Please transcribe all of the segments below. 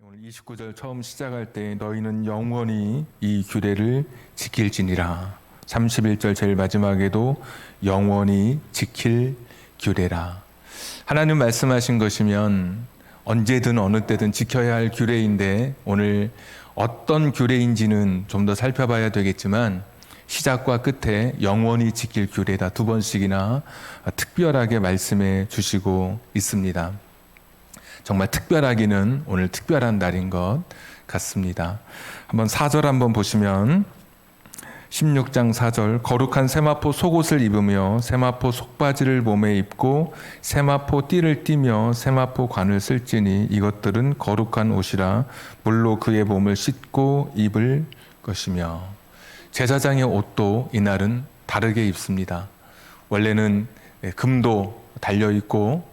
오늘 29절 처음 시작할 때 너희는 영원히 이 규례를 지킬지니라. 31절 제일 마지막에도 영원히 지킬 규례라. 하나님 말씀하신 것이면 언제든 어느 때든 지켜야 할 규례인데 오늘 어떤 규례인지는 좀 더 살펴봐야 되겠지만 시작과 끝에 영원히 지킬 규례다 두 번씩이나 특별하게 말씀해 주시고 있습니다. 정말 특별하기는 오늘 특별한 날인 것 같습니다. 한번 4절 한번 보시면 16장 4절 거룩한 세마포 속옷을 입으며 세마포 속바지를 몸에 입고 세마포 띠를 띠며 세마포 관을 쓸지니 이것들은 거룩한 옷이라 물로 그의 몸을 씻고 입을 것이며 제사장의 옷도 이날은 다르게 입습니다. 원래는 금도 달려있고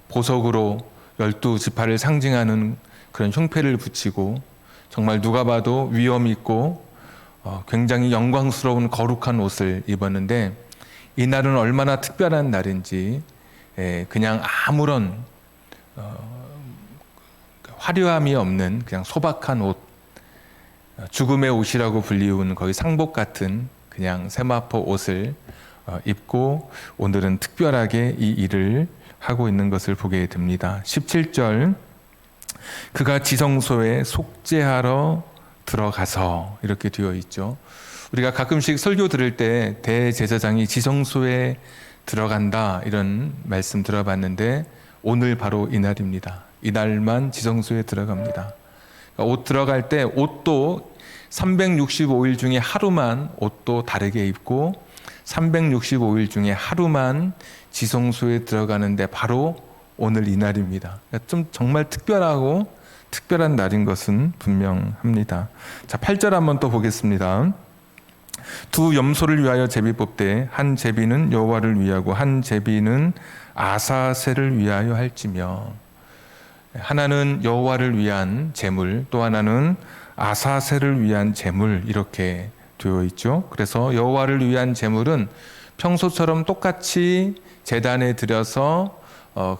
보석으로 12지파를 상징하는 그런 흉패를 붙이고 정말 누가 봐도 위엄 있고 굉장히 영광스러운 거룩한 옷을 입었는데 이날은 얼마나 특별한 날인지 그냥 아무런 화려함이 없는 그냥 소박한 옷, 죽음의 옷이라고 불리운 거의 상복 같은 그냥 세마포 옷을 입고 오늘은 특별하게 이 일을 하고 있는 것을 보게 됩니다. 17절 그가 지성소에 속죄하러 들어가서 이렇게 되어 있죠. 우리가 가끔씩 설교 들을 때 대제사장이 지성소에 들어간다 이런 말씀 들어봤는데 오늘 바로 이날입니다. 이날만 지성소에 들어갑니다. 그러니까 옷 들어갈 때 옷도 365일 중에 하루만 옷도 다르게 입고 365일 중에 하루만 지성소에 들어가는데 바로 오늘 이날입니다. 그러니까 좀 정말 특별하고 특별한 날인 것은 분명합니다. 자, 8절 한번 또 보겠습니다. 두 염소를 위하여 제비 뽑되 한 제비는 여호와를 위하고 한 제비는 아사셀을 위하여 할지며 하나는 여호와를 위한 제물 또 하나는 아사셀을 위한 제물 이렇게 되어 있죠. 그래서 여호와를 위한 제물은 평소처럼 똑같이 제단에 들여서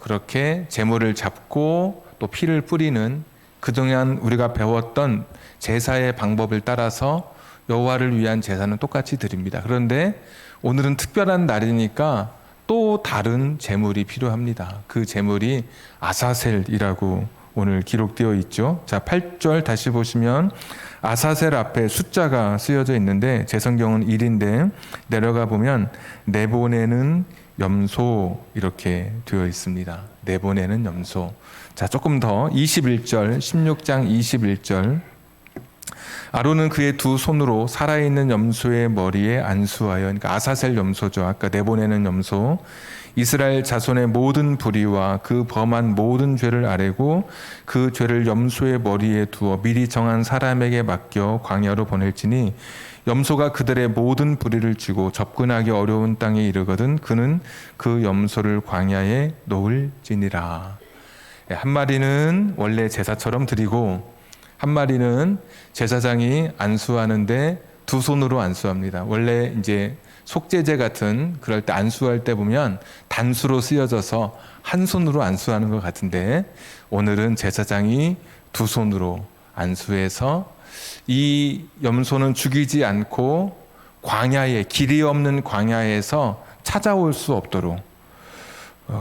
그렇게 제물을 잡고 또 피를 뿌리는 그동안 우리가 배웠던 제사의 방법을 따라서 여호와를 위한 제사는 똑같이 드립니다. 그런데 오늘은 특별한 날이니까 또 다른 제물이 필요합니다. 그 제물이 아사셀이라고 오늘 기록되어 있죠. 자, 8절 다시 보시면 아사셀 앞에 숫자가 쓰여져 있는데 제 성경은 1인데 내려가 보면 내보내는 염소 이렇게 되어 있습니다. 내보내는 염소. 자, 조금 더 21절 16장 21절 아론은 그의 두 손으로 살아있는 염소의 머리에 안수하여 그러니까 아사셀 염소죠. 아까 내보내는 염소 이스라엘 자손의 모든 불의와 그 범한 모든 죄를 아뢰고 그 죄를 염소의 머리에 두어 미리 정한 사람에게 맡겨 광야로 보낼지니 염소가 그들의 모든 불의를 쥐고 접근하기 어려운 땅에 이르거든 그는 그 염소를 광야에 놓을지니라. 한 마리는 원래 제사처럼 드리고 한 마리는 제사장이 안수하는데 두 손으로 안수합니다. 원래 이제 속죄제 같은 그럴 때 안수할 때 보면 단수로 쓰여져서 한 손으로 안수하는 것 같은데 오늘은 제사장이 두 손으로 안수해서 이 염소는 죽이지 않고 광야에 길이 없는 광야에서 찾아올 수 없도록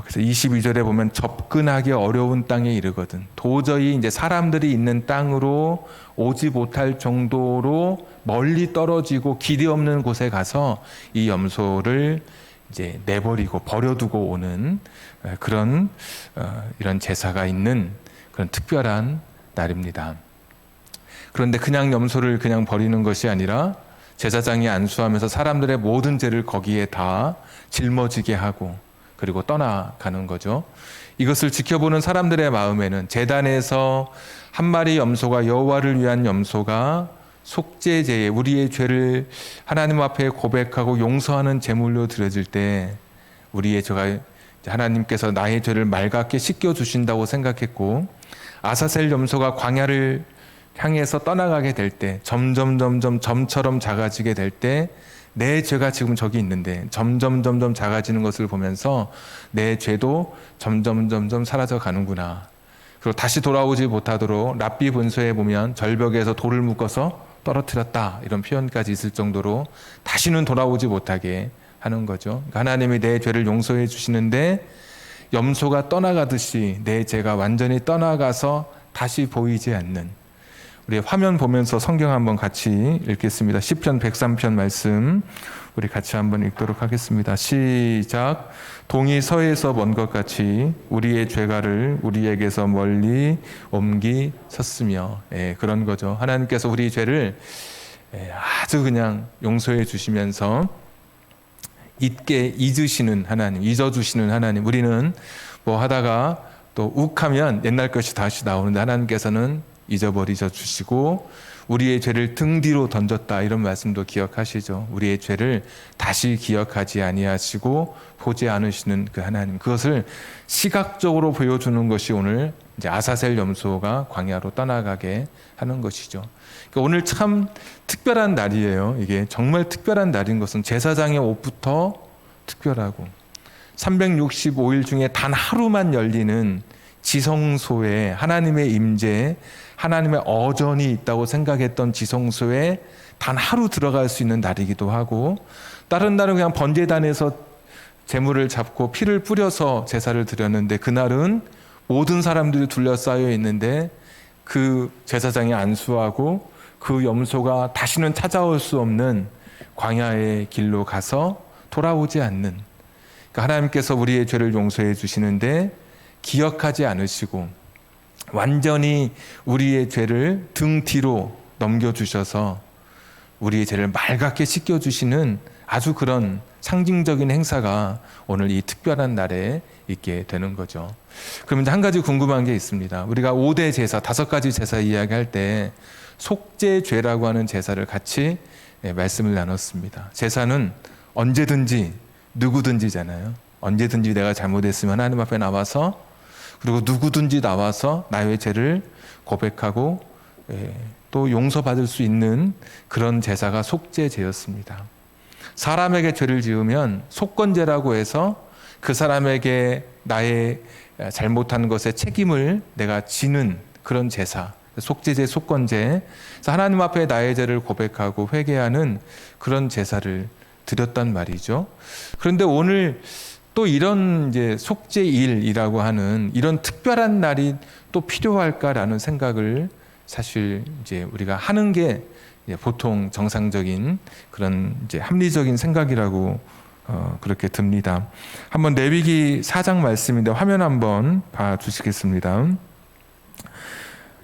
그래서 22절에 보면 접근하기 어려운 땅에 이르거든 도저히 이제 사람들이 있는 땅으로 오지 못할 정도로 멀리 떨어지고 길이 없는 곳에 가서 이 염소를 이제 내버리고 버려두고 오는 그런 이런 제사가 있는 그런 특별한 날입니다. 그런데 그냥 염소를 그냥 버리는 것이 아니라 제사장이 안수하면서 사람들의 모든 죄를 거기에 다 짊어지게 하고 그리고 떠나가는 거죠. 이것을 지켜보는 사람들의 마음에는 제단에서 한 마리 염소가 여호와를 위한 염소가 속죄제에 우리의 죄를 하나님 앞에 고백하고 용서하는 제물로 드려질 때 우리의 죄가 하나님께서 나의 죄를 맑게 씻겨주신다고 생각했고 아사셀 염소가 광야를 향해서 떠나가게 될 때 점점 점처럼 작아지게 될 때 내 죄가 지금 저기 있는데 점점 작아지는 것을 보면서 내 죄도 점점 사라져 가는구나. 그리고 다시 돌아오지 못하도록 랍비 본서에 보면 절벽에서 돌을 묶어서 떨어뜨렸다 이런 표현까지 있을 정도로 다시는 돌아오지 못하게 하는 거죠. 그러니까 하나님이 내 죄를 용서해 주시는데 염소가 떠나가듯이 내 죄가 완전히 떠나가서 다시 보이지 않는, 우리 화면 보면서 성경 한번 같이 읽겠습니다. 시편 103편 말씀 우리 같이 한번 읽도록 하겠습니다. 시작. 동이 서에서 먼 것 같이 우리의 죄가를 우리에게서 멀리 옮기셨으며. 그런 거죠. 하나님께서 우리 죄를 아주 그냥 용서해 주시면서 잊으시는 하나님, 잊어주시는 하나님. 우리는 뭐 하다가 또 욱하면 옛날 것이 다시 나오는데 하나님께서는 잊어버리셔 주시고 우리의 죄를 등 뒤로 던졌다 이런 말씀도 기억하시죠. 우리의 죄를 다시 기억하지 아니하시고 보지 않으시는 그 하나님, 그것을 시각적으로 보여주는 것이 오늘 이제 아사셀 염소가 광야로 떠나가게 하는 것이죠. 그러니까 오늘 참 특별한 날이에요. 이게 정말 특별한 날인 것은 제사장의 옷부터 특별하고 365일 중에 단 하루만 열리는 지성소에 하나님의 임재, 하나님의 어전이 있다고 생각했던 지성소에 단 하루 들어갈 수 있는 날이기도 하고, 다른 날은 그냥 번제단에서 제물을 잡고 피를 뿌려서 제사를 드렸는데 그날은 모든 사람들이 둘러싸여 있는데 그 제사장이 안수하고 그 염소가 다시는 찾아올 수 없는 광야의 길로 가서 돌아오지 않는, 그러니까 하나님께서 우리의 죄를 용서해 주시는데 기억하지 않으시고 완전히 우리의 죄를 등 뒤로 넘겨주셔서 우리의 죄를 맑게 씻겨주시는 아주 그런 상징적인 행사가 오늘 이 특별한 날에 있게 되는 거죠. 그럼 이제 한 가지 궁금한 게 있습니다. 우리가 5대 제사, 5가지 제사 이야기할 때 속죄죄라고 하는 제사를 같이 말씀을 나눴습니다. 제사는 언제든지 누구든지잖아요. 언제든지 내가 잘못했으면 하나님 앞에 나와서, 그리고 누구든지 나와서 나의 죄를 고백하고 또 용서받을 수 있는 그런 제사가 속죄제였습니다. 사람에게 죄를 지으면 속건제라고 해서 그 사람에게 나의 잘못한 것의 책임을 내가 지는 그런 제사, 속죄제, 속건제. 그래서 하나님 앞에 나의 죄를 고백하고 회개하는 그런 제사를 드렸단 말이죠. 그런데 오늘 또 이런 이제 속죄일이라고 하는 이런 특별한 날이 또 필요할까라는 생각을 사실 이제 우리가 하는 게 보통 정상적인 그런 이제 합리적인 생각이라고 그렇게 듭니다. 한번 레위기 4장 말씀인데 화면 한번 봐 주시겠습니다.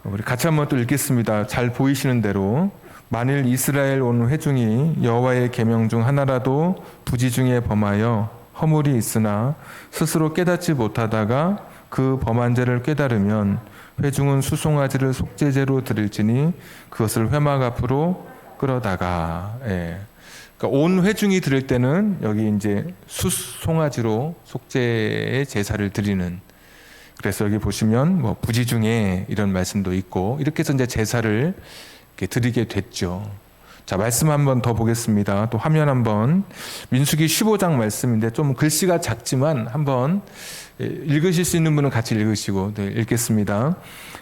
우리 같이 한번 또 읽겠습니다. 잘 보이시는 대로. 만일 이스라엘 온 회중이 여호와의 계명 중 하나라도 부지 중에 범하여 허물이 있으나 스스로 깨닫지 못하다가 그 범한 죄를 깨달으면 회중은 수송아지를 속죄제로 드릴지니 그것을 회막 앞으로 끌어다가. 그러니까 온 회중이 드릴 때는 여기 이제 수송아지로 속죄의 제사를 드리는. 그래서 여기 보시면 뭐 부지 중에 이런 말씀도 있고 이렇게 해서 이제 제사를 이렇게 드리게 됐죠. 자, 말씀 한번 더 보겠습니다. 또 화면 한번. 민수기 15장 말씀인데 좀 글씨가 작지만 한번 읽으실 수 있는 분은 같이 읽으시고. 네, 읽겠습니다.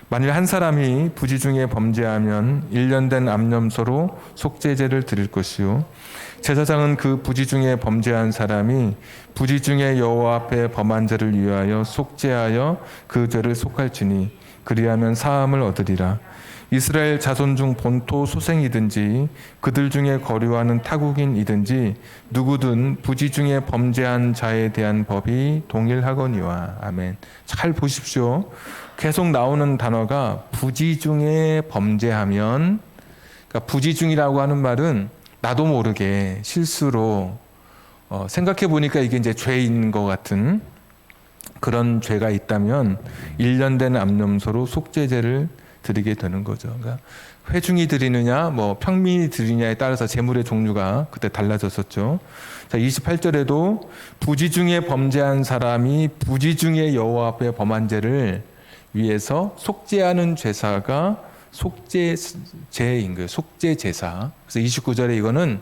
만일 한 사람이 부지 중에 범죄하면 1년 된 암염소로 속죄제를 드릴 것이요 제사장은 그 부지 중에 범죄한 사람이 부지 중에 여호와 앞에 범한 죄를 위하여 속죄하여 그 죄를 속할지니 그리하면 사함을 얻으리라. 이스라엘 자손 중 본토 소생이든지 그들 중에 거류하는 타국인이든지 누구든 부지 중에 범죄한 자에 대한 법이 동일하거니와. 아멘. 잘 보십시오. 계속 나오는 단어가 부지 중에 범죄하면, 그러니까 부지 중이라고 하는 말은 나도 모르게 실수로 생각해 보니까 이게 이제 죄인 것 같은 그런 죄가 있다면 1년 된 암염소로 속죄제를 드리게 되는 거죠. 그러니까 회중이 드리느냐, 뭐 평민이 드리냐에 따라서 제물의 종류가 그때 달라졌었죠. 자, 28절에도 부지 중에 범죄한 사람이 부지 중에 여호와 앞에 범한 죄를 위해서 속죄하는 제사가 속죄제인 거예요. 속죄제사. 그래서 29절에 이거는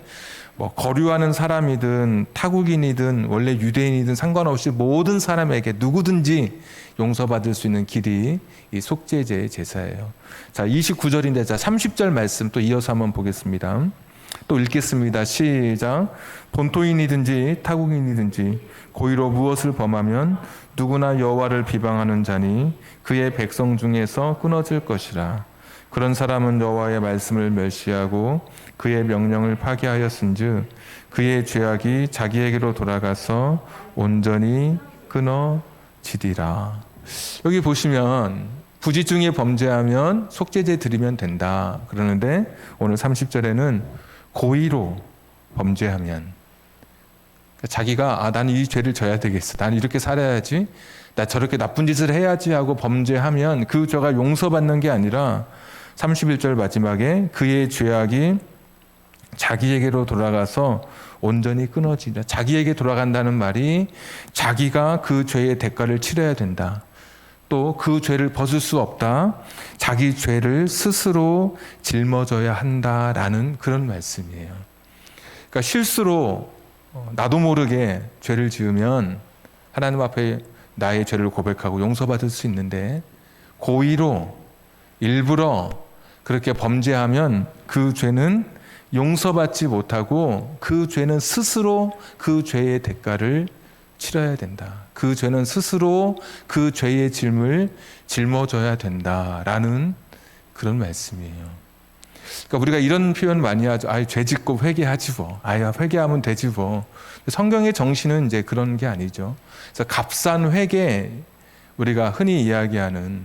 뭐 거류하는 사람이든 타국인이든 원래 유대인이든 상관없이 모든 사람에게 누구든지 용서받을 수 있는 길이 이 속죄제의 제사예요. 자, 29절인데 자 30절 말씀 또 이어서 한번 보겠습니다. 또 읽겠습니다. 시작. 본토인이든지 타국인이든지 고의로 무엇을 범하면 누구나 여호와를 비방하는 자니 그의 백성 중에서 끊어질 것이라. 그런 사람은 여호와의 말씀을 멸시하고 그의 명령을 파기하였은즉 그의 죄악이 자기에게로 돌아가서 온전히 끊어지리라. 여기 보시면 부지 중에 범죄하면 속죄제 드리면 된다 그러는데 오늘 30절에는 고의로 범죄하면 자기가 나는 이 죄를 져야 되겠어, 나는 이렇게 살아야지, 나 저렇게 나쁜 짓을 해야지 하고 범죄하면 그 죄가 용서받는 게 아니라 31절 마지막에 그의 죄악이 자기에게로 돌아가서 온전히 끊어지리라. 자기에게 돌아간다는 말이 자기가 그 죄의 대가를 치러야 된다. 또 그 죄를 벗을 수 없다. 자기 죄를 스스로 짊어져야 한다라는 그런 말씀이에요. 그러니까 실수로 나도 모르게 죄를 지으면 하나님 앞에 나의 죄를 고백하고 용서받을 수 있는데 고의로 일부러 그렇게 범죄하면 그 죄는 용서받지 못하고 그 죄는 스스로 그 죄의 대가를 치러야 된다. 그 죄는 스스로 그 죄의 짐을 짊어져야 된다라는 그런 말씀이에요. 그러니까 우리가 이런 표현 많이 하죠. 죄 짓고 회개하지 뭐. 회개하면 되지 뭐. 성경의 정신은 이제 그런 게 아니죠. 그래서 값싼 회개, 우리가 흔히 이야기하는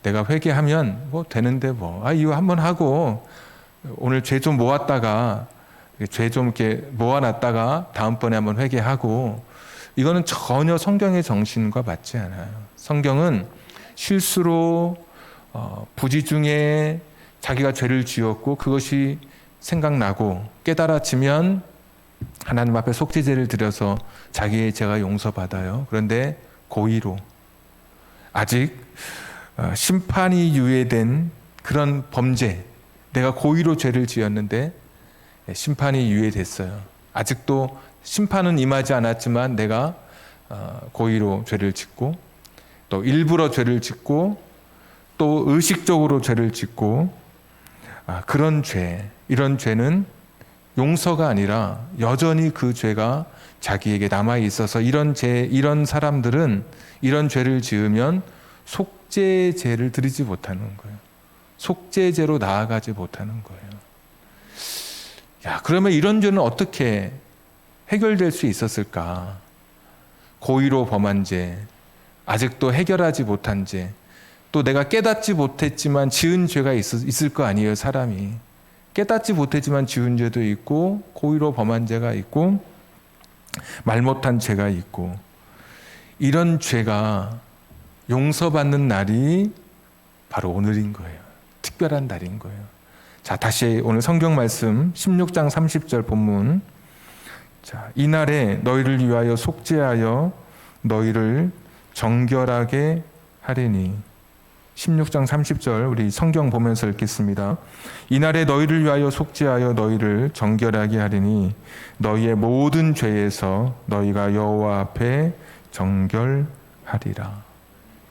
내가 회개하면 뭐 되는데 뭐. 이거 한번 하고 오늘 죄 좀 모았다가 죄 좀 이렇게 모아놨다가 다음번에 한번 회개하고, 이거는 전혀 성경의 정신과 맞지 않아요. 성경은 실수로 부지 중에 자기가 죄를 지었고 그것이 생각나고 깨달아지면 하나님 앞에 속죄제를 드려서 자기의 죄가 용서받아요. 그런데 고의로 아직 심판이 유예된 그런 범죄, 내가 고의로 죄를 지었는데 심판이 유예됐어요. 아직도 심판은 임하지 않았지만 내가 고의로 죄를 짓고 또 일부러 죄를 짓고 또 의식적으로 죄를 짓고 그런 죄, 이런 죄는 용서가 아니라 여전히 그 죄가 자기에게 남아 있어서 이런 사람들은 이런 죄를 지으면 속죄제를 드리지 못하는 거예요. 속죄제로 나아가지 못하는 거예요. 그러면 이런 죄는 어떻게 해결될 수 있었을까? 고의로 범한 죄, 아직도 해결하지 못한 죄, 또 내가 깨닫지 못했지만 지은 죄가 있을 거 아니에요, 사람이. 깨닫지 못했지만 지은 죄도 있고 고의로 범한 죄가 있고 말 못한 죄가 있고, 이런 죄가 용서받는 날이 바로 오늘인 거예요. 특별한 날인 거예요. 자, 다시 오늘 성경 말씀 16장 30절 본문. 자, 이날에 너희를 위하여 속죄하여 너희를 정결하게 하리니. 16장 30절 우리 성경 보면서 읽겠습니다. 이날에 너희를 위하여 속죄하여 너희를 정결하게 하리니 너희의 모든 죄에서 너희가 여호와 앞에 정결하리라.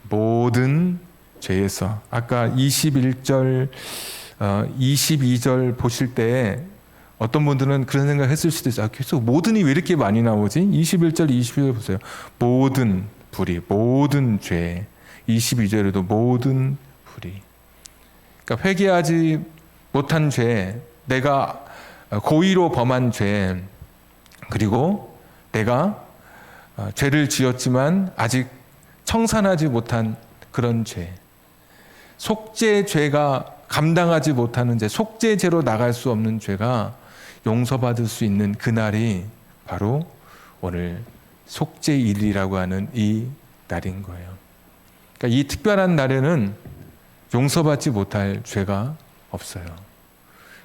모든 죄에서. 아까 21절 22절 보실 때 어떤 분들은 그런 생각 했을 수도 있어요. 계속 모든이 왜 이렇게 많이 나오지? 21절 22절 보세요. 모든 불의, 모든 죄. 22절에도 모든 불의. 그러니까 회개하지 못한 죄, 내가 고의로 범한 죄, 그리고 내가 죄를 지었지만 아직 청산하지 못한 그런 죄, 속죄죄가 감당하지 못하는 죄, 속죄죄로 나갈 수 없는 죄가 용서받을 수 있는 그날이 바로 오늘 속죄일이라고 하는 이 날인 거예요. 그러니까 이 특별한 날에는 용서받지 못할 죄가 없어요.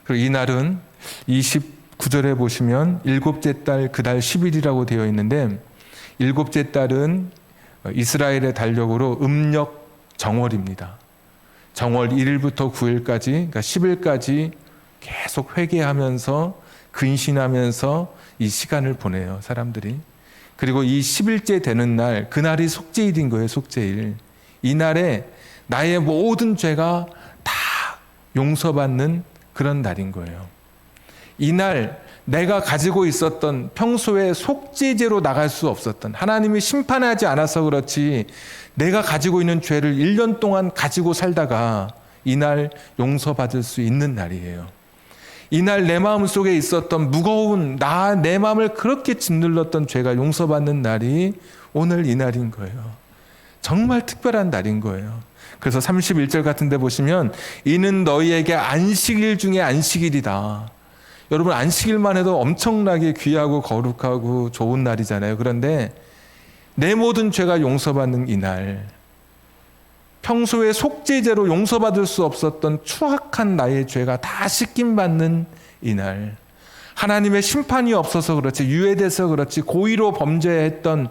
그리고 이 날은 29절에 보시면 일곱째 달 그달 10일이라고 되어 있는데, 일곱째 달은 이스라엘의 달력으로 음력 정월입니다. 정월 1일부터 9일까지, 그러니까 10일까지 계속 회개하면서 근신하면서 이 시간을 보내요, 사람들이. 그리고 이 10일째 되는 날, 그날이 속죄일인 거예요, 속죄일. 이 날에 나의 모든 죄가 다 용서받는 그런 날인 거예요. 이날 내가 가지고 있었던 평소에 속죄제로 나갈 수 없었던, 하나님이 심판하지 않아서 그렇지 내가 가지고 있는 죄를 1년 동안 가지고 살다가 이날 용서받을 수 있는 날이에요. 이날 내 마음 속에 있었던 무거운 내 마음을 그렇게 짓눌렀던 죄가 용서받는 날이 오늘 이 날인 거예요. 정말 특별한 날인 거예요. 그래서 31절 같은 데 보시면 이는 너희에게 안식일 중에 안식일이다. 여러분, 안식일만 해도 엄청나게 귀하고 거룩하고 좋은 날이잖아요. 그런데 내 모든 죄가 용서받는 이 날, 평소에 속죄제로 용서받을 수 없었던 추악한 나의 죄가 다 씻김받는 이 날, 하나님의 심판이 없어서 그렇지, 유예돼서 그렇지, 고의로 범죄했던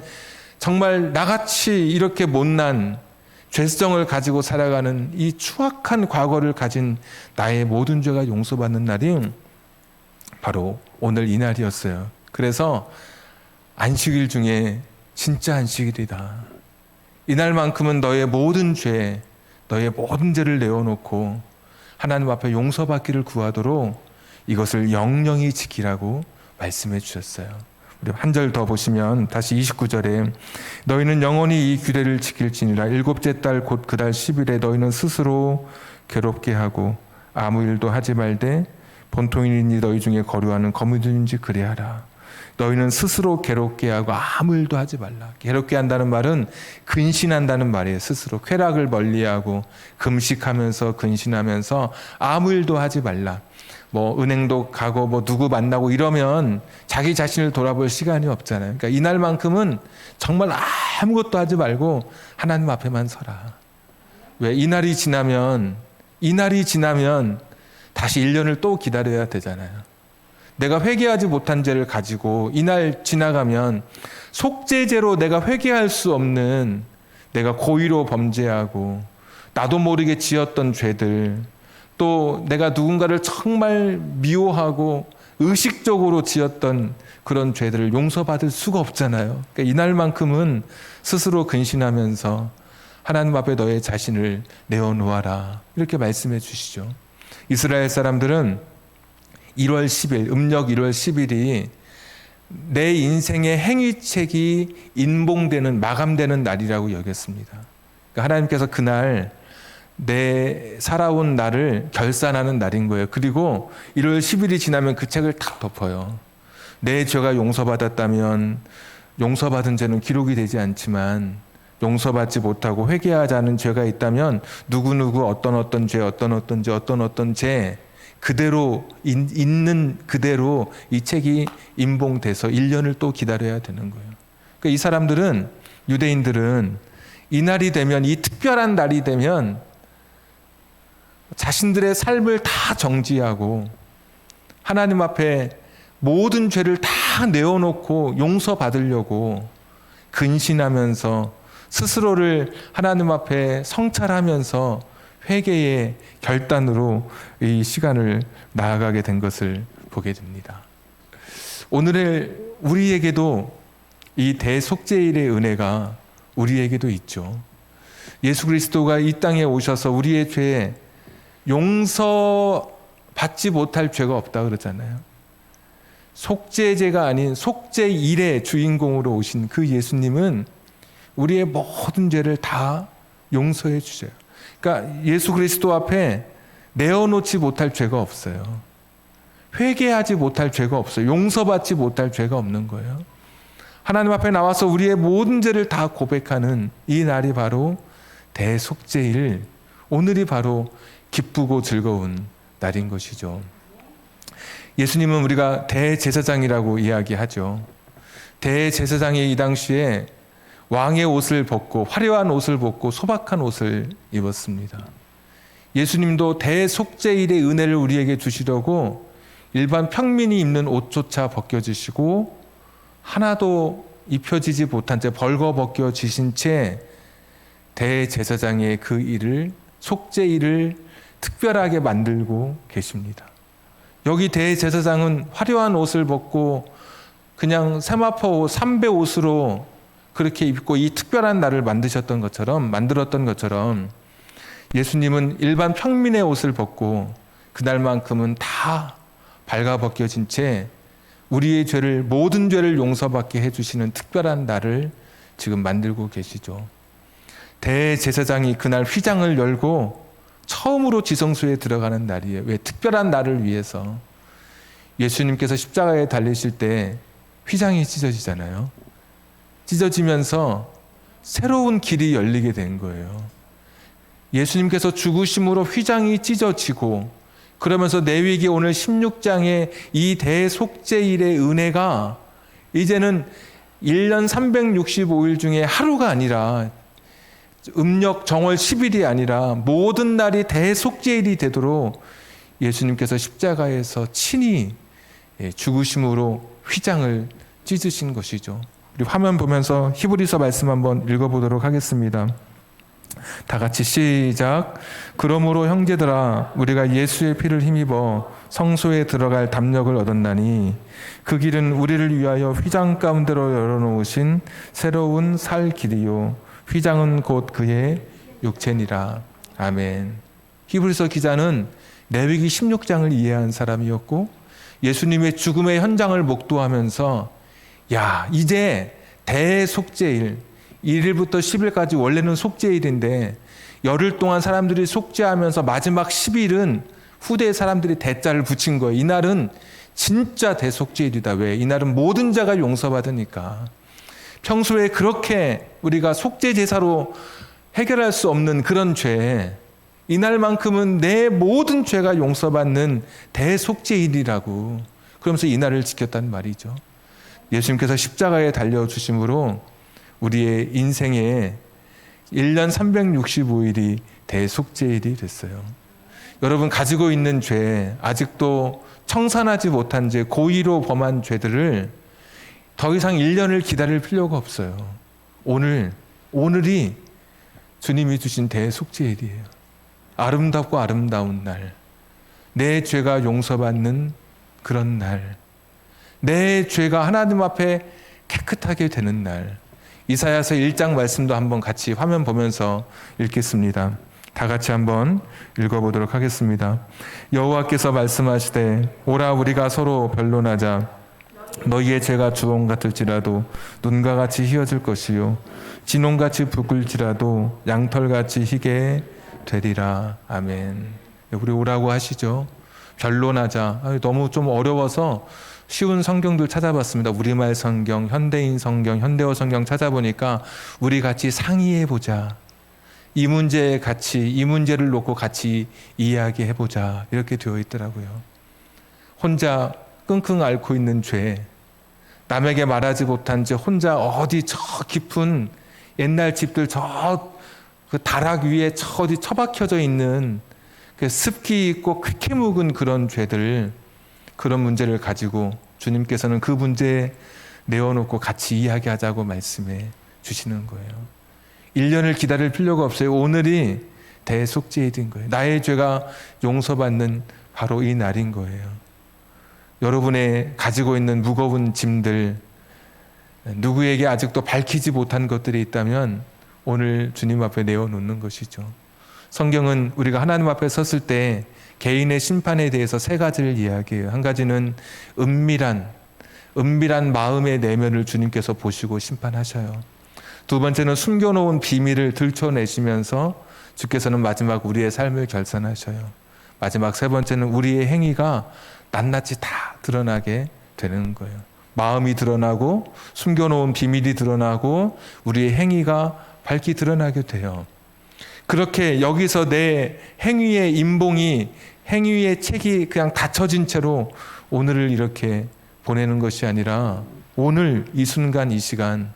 정말 나같이 이렇게 못난 죄성을 가지고 살아가는 이 추악한 과거를 가진 나의 모든 죄가 용서받는 날이 바로 오늘 이 날이었어요. 그래서 안식일 중에 진짜 안식일이다. 이날만큼은 너의 모든 죄, 너의 모든 죄를 내어놓고 하나님 앞에 용서받기를 구하도록 이것을 영영히 지키라고 말씀해 주셨어요. 우리 한 절 더 보시면 다시 29절에 너희는 영원히 이 규례를 지킬지니라. 7째 달 곧 그 달 10일에 너희는 스스로 괴롭게 하고 아무 일도 하지 말되 본통일이니 너희 중에 거류하는 거미든지 그래하라. 너희는 스스로 괴롭게 하고 아무 일도 하지 말라. 괴롭게 한다는 말은 근신한다는 말이에요. 스스로 쾌락을 멀리하고 금식하면서 근신하면서 아무 일도 하지 말라. 뭐 은행도 가고 뭐 누구 만나고 이러면 자기 자신을 돌아볼 시간이 없잖아요. 그러니까 이날만큼은 정말 아무것도 하지 말고 하나님 앞에만 서라. 왜? 이날이 지나면 다시 1년을 또 기다려야 되잖아요. 내가 회개하지 못한 죄를 가지고 이날 지나가면 속죄죄로 내가 회개할 수 없는, 내가 고의로 범죄하고 나도 모르게 지었던 죄들, 또 내가 누군가를 정말 미워하고 의식적으로 지었던 그런 죄들을 용서받을 수가 없잖아요. 그러니까 이날만큼은 스스로 근신하면서 하나님 앞에 너의 자신을 내어놓아라, 이렇게 말씀해 주시죠. 이스라엘 사람들은 1월 10일, 음력 1월 10일이 내 인생의 행위책이 인봉되는, 마감되는 날이라고 여겼습니다. 그러니까 하나님께서 그날 내 살아온 날을 결산하는 날인 거예요. 그리고 1월 10일이 지나면 그 책을 탁 덮어요. 내 죄가 용서받았다면 용서받은 죄는 기록이 되지 않지만, 용서받지 못하고 회개하지 않은 죄가 있다면 누구누구 어떤 죄 그대로 있는 그대로 이 책이 인봉돼서 1년을 또 기다려야 되는 거예요. 그러니까 이 사람들은, 유대인들은 이 날이 되면, 이 특별한 날이 되면 자신들의 삶을 다 정지하고 하나님 앞에 모든 죄를 다 내어놓고 용서받으려고 근신하면서 스스로를 하나님 앞에 성찰하면서 회개의 결단으로 이 시간을 나아가게 된 것을 보게 됩니다. 오늘의 우리에게도 이 대속죄일의 은혜가 우리에게도 있죠. 예수 그리스도가 이 땅에 오셔서 우리의 죄에 용서받지 못할 죄가 없다 그러잖아요. 속죄제가 아닌 속죄일의 주인공으로 오신 그 예수님은 우리의 모든 죄를 다 용서해 주셔요. 그러니까 예수 그리스도 앞에 내어놓지 못할 죄가 없어요. 회개하지 못할 죄가 없어요. 용서받지 못할 죄가 없는 거예요. 하나님 앞에 나와서 우리의 모든 죄를 다 고백하는 이 날이 바로 대속죄일, 오늘이 바로 기쁘고 즐거운 날인 것이죠. 예수님은 우리가 대제사장이라고 이야기하죠. 대제사장이 이 당시에 왕의 옷을 벗고 화려한 옷을 벗고 소박한 옷을 입었습니다. 예수님도 대속죄일의 은혜를 우리에게 주시려고 일반 평민이 입는 옷조차 벗겨지시고 하나도 입혀지지 못한 채 벌거벗겨지신 채 대제사장의 그 일을, 속죄일을 특별하게 만들고 계십니다. 여기 대제사장은 화려한 옷을 벗고 그냥 세마포 옷, 삼배 옷으로 그렇게 입고 이 특별한 날을 만들었던 것처럼 예수님은 일반 평민의 옷을 벗고 그날만큼은 다 발가벗겨진 채 우리의 죄를, 모든 죄를 용서받게 해주시는 특별한 날을 지금 만들고 계시죠. 대제사장이 그날 휘장을 열고 처음으로 지성소에 들어가는 날이에요. 왜? 특별한 날을 위해서. 예수님께서 십자가에 달리실 때 휘장이 찢어지잖아요. 찢어지면서 새로운 길이 열리게 된 거예요. 예수님께서 죽으심으로 휘장이 찢어지고, 그러면서 레위기 오늘 16장의 이 대속죄일의 은혜가 이제는 1년 365일 중에 하루가 아니라, 음력 정월 10일이 아니라 모든 날이 대속죄일이 되도록 예수님께서 십자가에서 친히 죽으심으로 휘장을 찢으신 것이죠. 우리 화면 보면서 히브리서 말씀 한번 읽어보도록 하겠습니다. 다 같이 시작. 그러므로 형제들아, 우리가 예수의 피를 힘입어 성소에 들어갈 담력을 얻었나니 그 길은 우리를 위하여 휘장 가운데로 열어놓으신 새로운 살 길이요 휘장은 곧 그의 육체니라. 아멘. 히브리서 기자는 레위기 16장을 이해한 사람이었고 예수님의 죽음의 현장을 목도하면서 야, 이제 대속죄일 1일부터 10일까지 원래는 속죄일인데 열흘 동안 사람들이 속죄하면서 마지막 10일은 후대의 사람들이 대자를 붙인 거예요. 이날은 진짜 대속죄일이다. 왜? 이날은 모든 자가 용서받으니까. 평소에 그렇게 우리가 속죄 제사로 해결할 수 없는 그런 죄, 이날만큼은 내 모든 죄가 용서받는 대속죄일이라고. 그러면서 이날을 지켰단 말이죠. 예수님께서 십자가에 달려주심으로 우리의 인생에 1년 365일이 대속죄일이 됐어요. 여러분 가지고 있는 죄, 아직도 청산하지 못한 죄, 고의로 범한 죄들을 더 이상 1년을 기다릴 필요가 없어요. 오늘이 주님이 주신 대속죄일이에요. 아름답고 아름다운 날, 내 죄가 용서받는 그런 날, 내 죄가 하나님 앞에 깨끗하게 되는 날. 이사야서 1장 말씀도 한번 같이 화면 보면서 읽겠습니다. 다 같이 한번 읽어보도록 하겠습니다. 여호와께서 말씀하시되 오라 우리가 서로 변론하자. 너희의 죄가 주홍 같을지라도 눈과 같이 희어질 것이요 진홍같이 붉을지라도 양털같이 희게 되리라. 아멘. 우리 오라고 하시죠. 변론하자. 너무 좀 어려워서 쉬운 성경들 찾아봤습니다. 우리말 성경, 현대인 성경, 현대어 성경 찾아보니까 우리 같이 상의해보자. 이 문제에 같이, 이 문제를 놓고 같이 이야기해보자. 이렇게 되어 있더라고요. 혼자 끙끙 앓고 있는 죄, 남에게 말하지 못한 죄, 혼자 어디 저 깊은 옛날 집들 그 다락 위에 어디 처박혀져 있는 그 습기 있고 크게 묵은 그런 죄들, 그런 문제를 가지고 주님께서는 그 문제에 내어놓고 같이 이야기하자고 말씀해 주시는 거예요. 1년을 기다릴 필요가 없어요. 오늘이 대속죄일인 거예요. 나의 죄가 용서받는 바로 이 날인 거예요. 여러분의 가지고 있는 무거운 짐들, 누구에게 아직도 밝히지 못한 것들이 있다면 오늘 주님 앞에 내어놓는 것이죠. 성경은 우리가 하나님 앞에 섰을 때 개인의 심판에 대해서 세 가지를 이야기해요. 한 가지는 은밀한 마음의 내면을 주님께서 보시고 심판하셔요. 두 번째는 숨겨놓은 비밀을 들춰내시면서 주께서는 마지막 우리의 삶을 결산하셔요. 마지막 세 번째는 우리의 행위가 낱낱이 다 드러나게 되는 거예요. 마음이 드러나고 숨겨놓은 비밀이 드러나고 우리의 행위가 밝히 드러나게 돼요. 그렇게 여기서 내 행위의 인봉이, 행위의 책이 그냥 닫혀진 채로 오늘을 이렇게 보내는 것이 아니라 오늘 이 순간 이 시간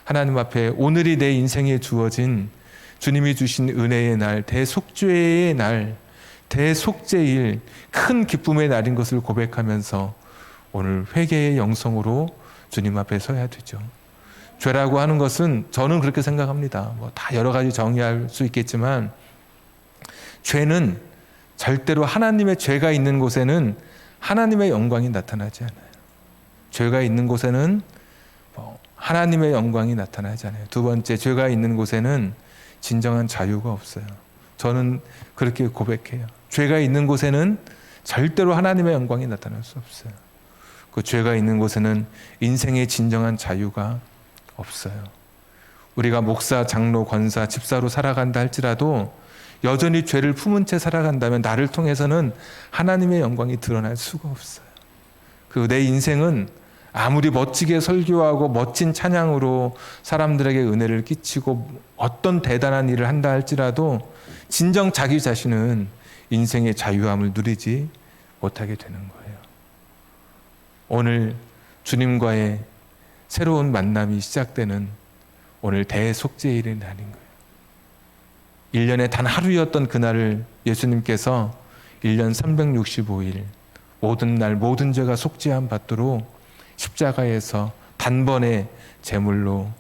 하나님 앞에 오늘이 내 인생에 주어진 주님이 주신 은혜의 날, 대속죄의 날, 대속죄일, 큰 기쁨의 날인 것을 고백하면서 오늘 회개의 영성으로 주님 앞에 서야 되죠. 죄라고 하는 것은 저는 그렇게 생각합니다. 다 여러 가지 정의할 수 있겠지만 죄는 절대로 하나님의 죄가 있는 곳에는 하나님의 영광이 나타나지 않아요. 죄가 있는 곳에는 하나님의 영광이 나타나지 않아요. 두 번째, 죄가 있는 곳에는 진정한 자유가 없어요. 저는 그렇게 고백해요. 죄가 있는 곳에는 절대로 하나님의 영광이 나타날 수 없어요. 그 죄가 있는 곳에는 인생의 진정한 자유가 없어요. 우리가 목사, 장로, 권사, 집사로 살아간다 할지라도 여전히 죄를 품은 채 살아간다면 나를 통해서는 하나님의 영광이 드러날 수가 없어요. 그리고 내 인생은 아무리 멋지게 설교하고 멋진 찬양으로 사람들에게 은혜를 끼치고 어떤 대단한 일을 한다 할지라도 진정 자기 자신은 인생의 자유함을 누리지 못하게 되는 거예요. 오늘 주님과의 새로운 만남이 시작되는 오늘 대속죄일의 날인 거예요. 1년에 단 하루였던 그날을 예수님께서 1년 365일 모든 날 모든 죄가 속죄함 받도록 십자가에서 단번에 제물로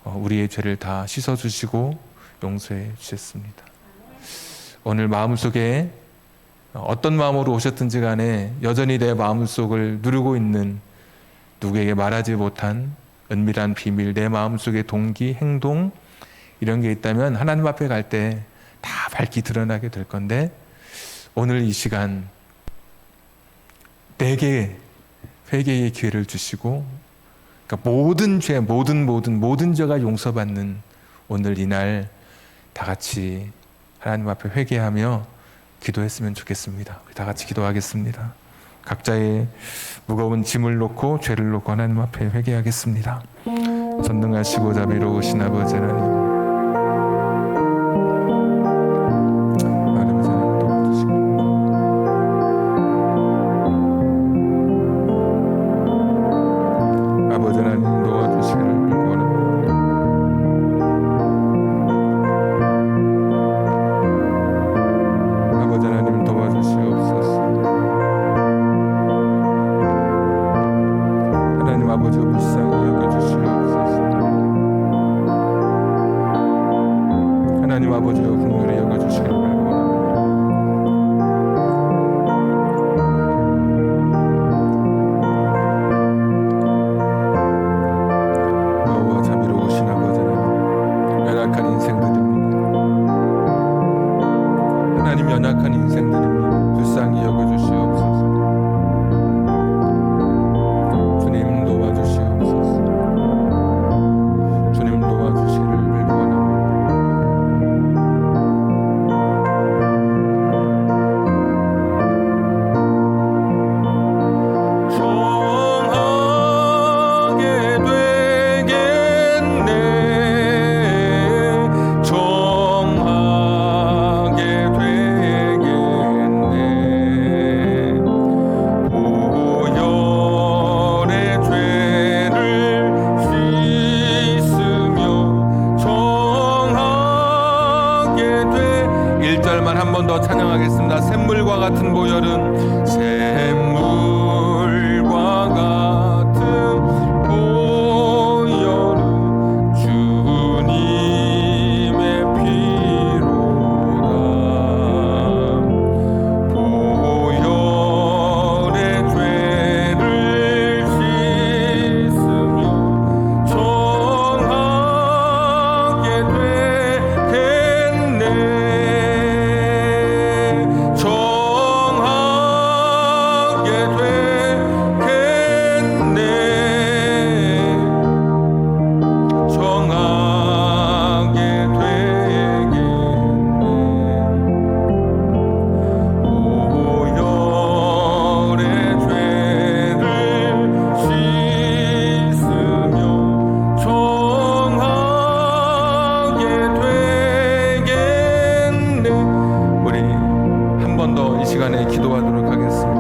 우리의 죄를 다 씻어주시고 용서해 주셨습니다. 오늘 마음속에 어떤 마음으로 오셨든지 간에 여전히 내 마음속을 누르고 있는 누구에게 말하지 못한 은밀한 비밀, 내 마음속의 동기, 행동 이런 게 있다면 하나님 앞에 갈 때 다 밝히 드러나게 될 건데 오늘 이 시간 내게 회개의 기회를 주시고 그러니까 모든 죄, 모든 죄가 용서받는 오늘 이날 다 같이 하나님 앞에 회개하며 기도했으면 좋겠습니다. 다 같이 기도하겠습니다. 각자의 무거운 짐을 놓고 죄를 놓고 하나님 앞에 회개하겠습니다. 전능하시고 자비로우신 아버지 하나님, 하나님 아버지여 긍휼히 여겨주시기를 바랍니다. 여호와 자비로우신 아버지 하나님, 연약한 인생들입니다. 하나님 연약한 인생들입니다. 불쌍히 여겨주시옵소서. 주님 도와주시옵소서. 주님 도와주시기를 빌고원합니다. 한 번 더 찬양하겠습니다. 샘물과 같은 보혈은 샘물과 같은 보혈은 주님의 피로다. 보혈의 죄를 씻으며 정하게 되겠네. 기도하도록 하겠습니다.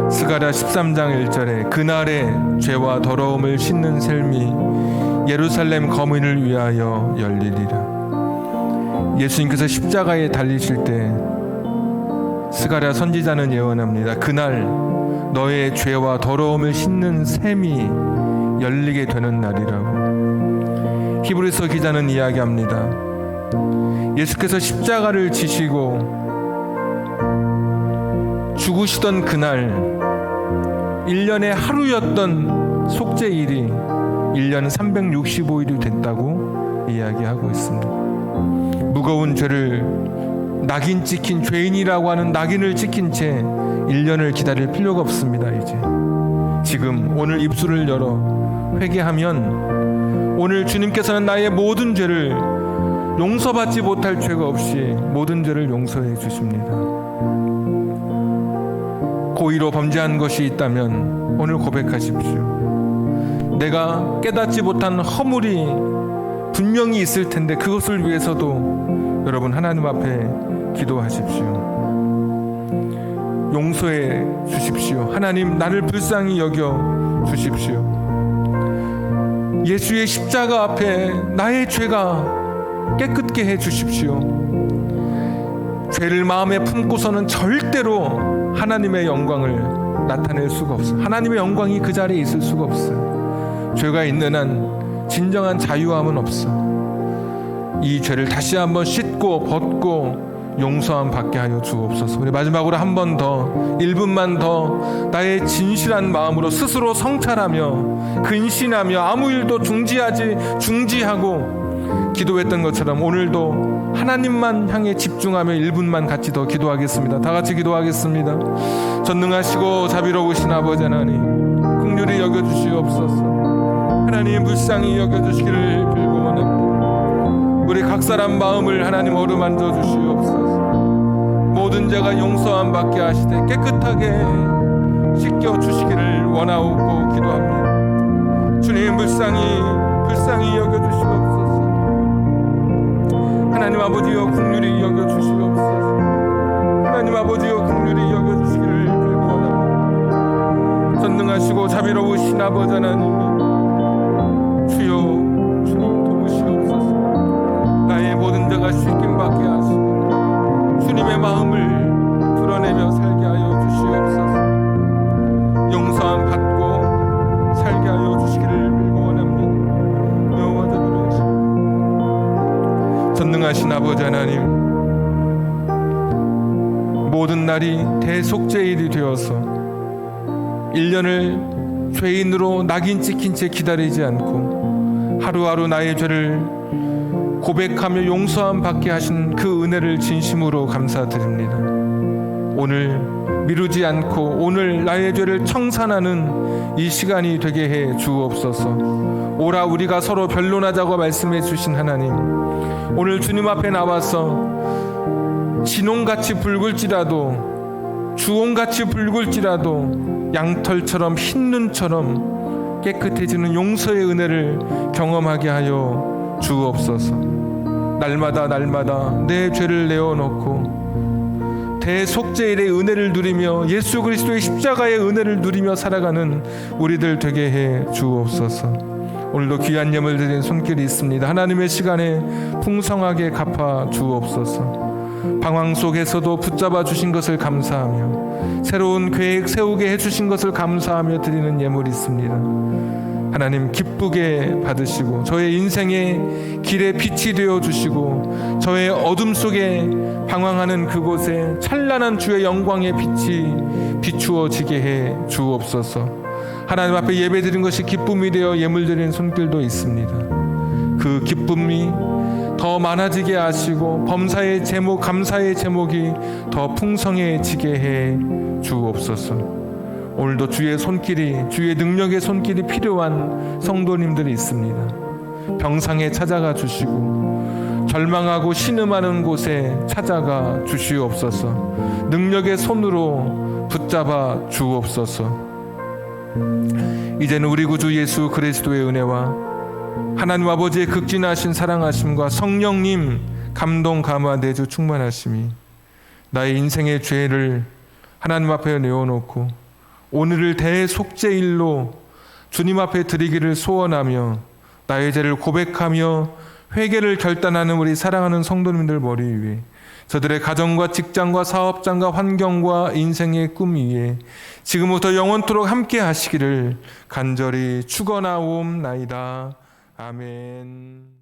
스가랴 13장 1절에 그날에 죄와 더러움을 씻는 셀미 예루살렘 거민을 위하여 열리리라. 예수님께서 십자가에 달리실 때 스가랴 선지자는 예언합니다. 그날 너의 죄와 더러움을 씻는 샘이 열리게 되는 날이라고. 히브리서 기자는 이야기합니다. 예수께서 십자가를 지시고 죽으시던 그날 1년에 하루였던 속죄일이 1년 365일이 됐다고 이야기하고 있습니다. 무거운 죄를 낙인 찍힌 죄인이라고 하는 낙인을 찍힌 채 1년을 기다릴 필요가 없습니다. 이제 지금 오늘 입술을 열어 회개하면 오늘 주님께서는 나의 모든 죄를 용서받지 못할 죄가 없이 모든 죄를 용서해 주십니다. 고의로 범죄한 것이 있다면 오늘 고백하십시오. 내가 깨닫지 못한 허물이 분명히 있을 텐데 그것을 위해서도 여러분 하나님 앞에 기도하십시오. 용서해 주십시오. 하나님, 나를 불쌍히 여겨 주십시오. 예수의 십자가 앞에 나의 죄가 깨끗게 해 주십시오. 죄를 마음에 품고서는 절대로 하나님의 영광을 나타낼 수가 없어요. 하나님의 영광이 그 자리에 있을 수가 없어요. 죄가 있는 한 진정한 자유함은 없어. 이 죄를 다시 한번 씻고 벗고 용서함 받게 하여 주옵소서. 우리 마지막으로 한 번 더 1분만 더 나의 진실한 마음으로 스스로 성찰하며 근신하며 아무 일도 중지하고 기도했던 것처럼 오늘도 하나님만 향해 집중하며 1분만 같이 더 기도하겠습니다. 다 같이 기도하겠습니다. 전능하시고 자비로우신 아버지 하나님, 긍휼히 여겨주시옵소서. 하나님 불쌍히 여겨주시기를 빌고 원합니다. 우리 각 사람 마음을 하나님 어루만져 주시옵소서. 모든 죄가 용서함 받게 하시되 깨끗하게 씻겨 주시기를 원하옵고 기도합니다. 주님 불쌍히 여겨 주시옵소서. 하나님 아버지여 긍휼히 여겨 주시옵소서. 하나님 아버지여 긍휼히 여겨 주시기를 빌고 원합니다. 전능하시고 자비로우신 아버지 하나님, 주여 주님 도우시옵소서. 나의 모든 죄가 씻김 받게 하시고 주님의 마음을 드러내며 살게 하여 주시옵소서. 용서함 받고 살게 하여 주시기를 빌고 원합니다. 여호와 자비로우신 전능하신 아버지 하나님, 모든 날이 대속죄일이 되어서 1년을 죄인으로 낙인 찍힌 채 기다리지 않고 하루하루 나의 죄를 고백하며 용서함 받게 하신 그 은혜를 진심으로 감사드립니다. 오늘 미루지 않고 오늘 나의 죄를 청산하는 이 시간이 되게 해 주옵소서. 오라 우리가 서로 변론하자고 말씀해 주신 하나님, 오늘 주님 앞에 나와서 진홍같이 붉을지라도 주홍같이 붉을지라도 양털처럼 흰 눈처럼 깨끗해지는 용서의 은혜를 경험하게 하여 주옵소서. 날마다 내 죄를 내어놓고 대속죄일의 은혜를 누리며 예수 그리스도의 십자가의 은혜를 누리며 살아가는 우리들 되게 해 주옵소서. 오늘도 귀한 예물 드린 손길이 있습니다. 하나님의 시간에 풍성하게 갚아 주옵소서. 방황 속에서도 붙잡아 주신 것을 감사하며 새로운 계획 세우게 해주신 것을 감사하며 드리는 예물이 있습니다. 하나님 기쁘게 받으시고 저의 인생의 길에 빛이 되어 주시고 저의 어둠 속에 방황하는 그곳에 찬란한 주의 영광의 빛이 비추어지게 해 주옵소서. 하나님 앞에 예배드린 것이 기쁨이 되어 예물 드린 손길도 있습니다. 그 기쁨이 더 많아지게 하시고 범사의 제목, 감사의 제목이 더 풍성해지게 해 주옵소서. 오늘도 주의 손길이, 주의 능력의 손길이 필요한 성도님들이 있습니다. 병상에 찾아가 주시고 절망하고 신음하는 곳에 찾아가 주시옵소서. 능력의 손으로 붙잡아 주옵소서. 이제는 우리 구주 예수 그리스도의 은혜와 하나님 아버지의 극진하신 사랑하심과 성령님 감동 감화 내주 충만하심이 나의 인생의 죄를 하나님 앞에 내어놓고 오늘을 대속죄일로 주님 앞에 드리기를 소원하며 나의 죄를 고백하며 회개를 결단하는 우리 사랑하는 성도님들 머리 위에, 저들의 가정과 직장과 사업장과 환경과 인생의 꿈 위에 지금부터 영원토록 함께 하시기를 간절히 축원하옵나이다. 아멘.